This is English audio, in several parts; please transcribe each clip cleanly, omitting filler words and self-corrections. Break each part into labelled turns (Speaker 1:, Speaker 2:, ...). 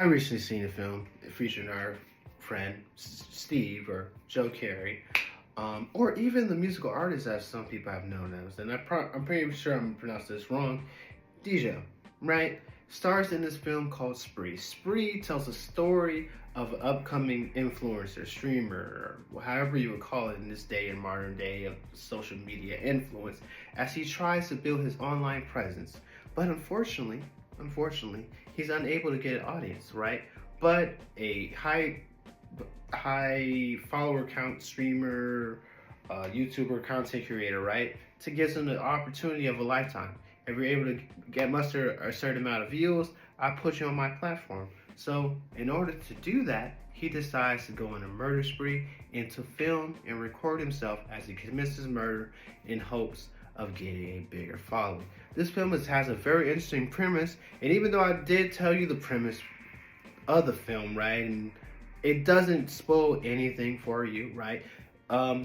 Speaker 1: I recently seen a film featuring our friend Steve or Joe Carey, or even the musical artist as some people have known as, and I'm pretty sure I'm pronouncing this wrong, DJ, right? Stars in this film called Spree. Spree tells a story of an upcoming influencer, streamer, or however you would call it in this day and modern day of social media influence, as he tries to build his online presence. But unfortunately, he's unable to get an audience, right? But a high follower count streamer, YouTuber, content creator, right? To give him the opportunity of a lifetime. If you're able to muster a certain amount of views, I put you on my platform. So in order to do that, he decides to go on a murder spree and to film and record himself as he commits his murder in hopes of getting a bigger following. This film has a very interesting premise, and even though I did tell you the premise of the film, right, and it doesn't spoil anything for you, right?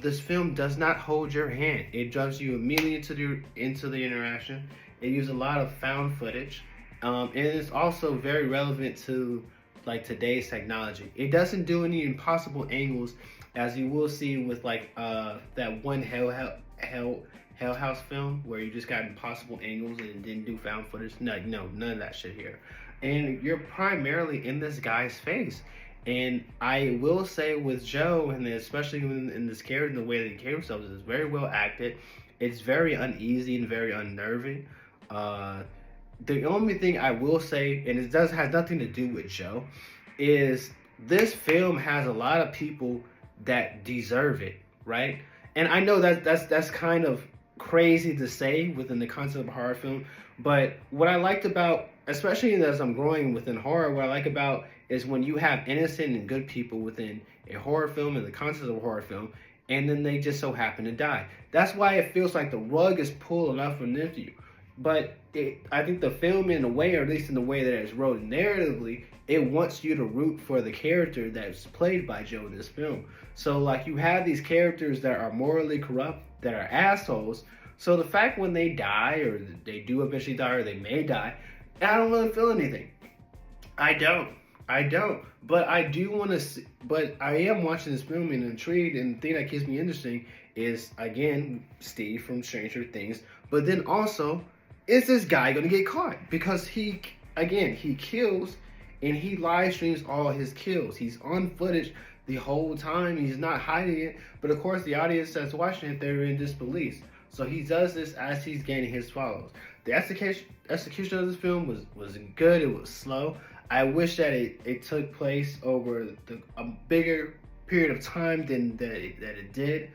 Speaker 1: This film does not hold your hand. It drives you immediately into the interaction. It uses a lot of found footage, and it's also very relevant to like today's technology. It doesn't do any impossible angles, as you will see with like that one Hell House film where you just got impossible angles and didn't do found footage. No, none of that shit here. And you're primarily in this guy's face. And I will say with Joe, and especially in this character, the way that he carries himself, is very well acted. It's very uneasy and very unnerving. The only thing I will say, and it has nothing to do with Joe, is this film has a lot of people that deserve it, right? And I know that's kind of crazy to say within the concept of a horror film, but what I liked about, especially as I'm growing within horror, what I like about is when you have innocent and good people within a horror film and the concept of a horror film, and then they just so happen to die. That's why it feels like the rug is pulled enough underneath you. But I think the film, in a way, or at least in the way that it's wrote narratively, it wants you to root for the character that's played by Joe in this film. So, like, you have these characters that are morally corrupt, that are assholes. So the fact when they die, or they do eventually die, or they may die, I don't really feel anything. I don't. But I do want to see, but I am watching this film and intrigued, and the thing that keeps me interesting is, again, Steve from Stranger Things. But then also, is this guy going to get caught? Because he kills, and he live streams all his kills. He's on footage the whole time. He's not hiding it. But of course, the audience that's watching it, they're in disbelief. So he does this as he's gaining his followers. The execution of this film was good. It was slow. I wish that it took place over a bigger period of time than that it did.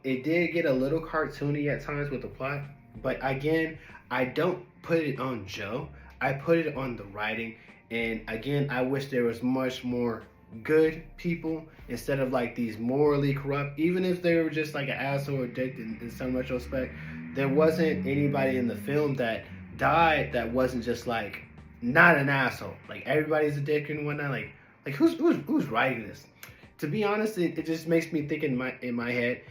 Speaker 1: It did get a little cartoony at times with the plot. But again, I don't put it on Joe. I put it on the writing. And again, I wish there was much more good people instead of like these morally corrupt. Even if they were just like an asshole or dick in some retrospect, there wasn't anybody in the film that died that wasn't just like not an asshole. Like everybody's a dick and whatnot. Like who's writing this? To be honest, it just makes me think in my head,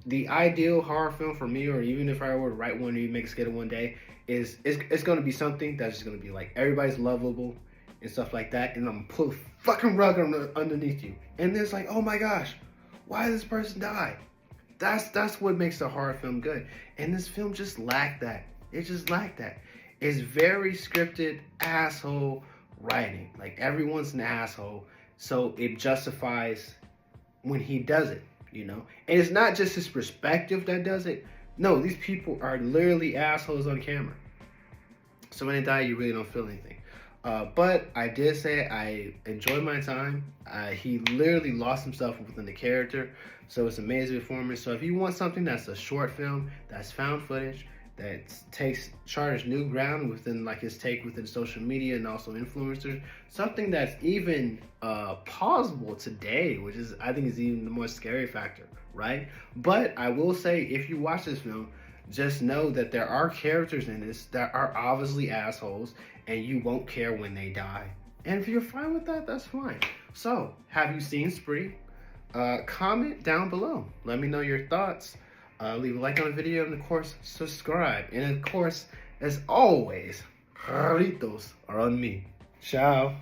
Speaker 1: the ideal horror film for me, or even if I were to write one and even make a schedule one day, is it's gonna be something that's just gonna be like everybody's lovable and stuff like that, and I'm gonna pull a fucking rug underneath you. And it's like, oh my gosh, why did this person die? That's what makes the horror film good. And this film just lacked that. It just lacked that. It's very scripted asshole writing. Like everyone's an asshole, so it justifies when he does it, you know? And it's not just his perspective that does it. No, these people are literally assholes on camera. So when they die, you really don't feel anything. But I did say I enjoyed my time. He literally lost himself within the character. So it's amazing performance. So if you want something that's a short film, that's found footage, that charts new ground within like his take within social media and also influencers, something that's even plausible today, which is I think is even the more scary factor, right? But I will say, if you watch this film, just know that there are characters in this that are obviously assholes, and you won't care when they die. And if you're fine with that, that's fine. So, have you seen Spree? Comment down below. Let me know your thoughts. Leave a like on the video, and of course, subscribe. And of course, as always, jarritos are on me. Ciao.